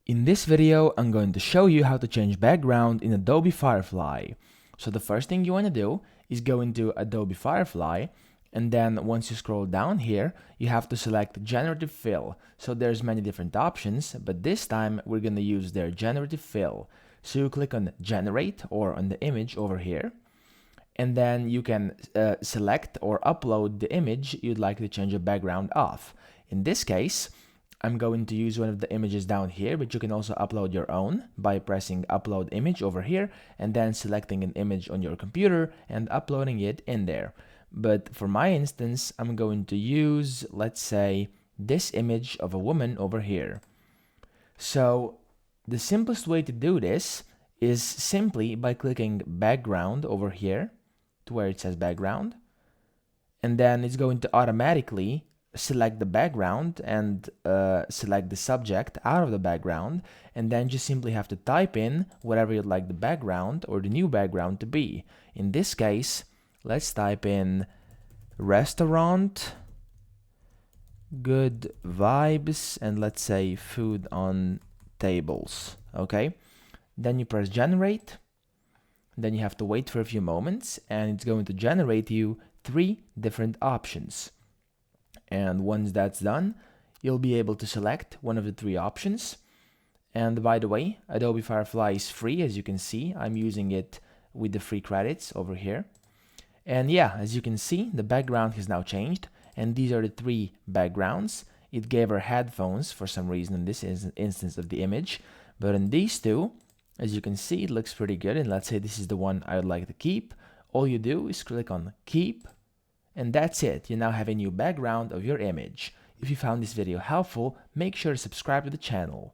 In this video, I'm going to show you how to change background in Adobe Firefly. So the first thing you want to do is go into Adobe Firefly, and then once you scroll down here, you have to select Generative Fill. So there's many different options, but this time we're going to use their Generative Fill. So you click on Generate or on the image over here, and then you can select or upload the image you'd like to change the background of. In this case, I'm going to use one of the images down here, but you can also upload your own by pressing upload image over here and then selecting an image on your computer and uploading it in there. But for my instance, I'm going to use, let's say, this image of a woman over here. So the simplest way to do this is simply by clicking background over here to where it says background, and then it's going to automatically select the background and select the subject out of the background, and then you simply have to type in whatever you'd like the background or the new background to be. In this case, let's type in restaurant, good vibes, and let's say food on tables. Okay, then you press generate. Then you have to wait for a few moments, and it's going to generate you 3 different options. And once that's done, you'll be able to select one of the 3 options. And by the way, Adobe Firefly is free, as you can see. I'm using it with the free credits over here. And yeah, as you can see, the background has now changed, and these are the 3 backgrounds. It gave her headphones for some reason in this instance of the image, but in these 2, as you can see, it looks pretty good, and let's say this is the one I would like to keep. All you do is click on keep, and that's it. You now have a new background of your image. If you found this video helpful, make sure to subscribe to the channel.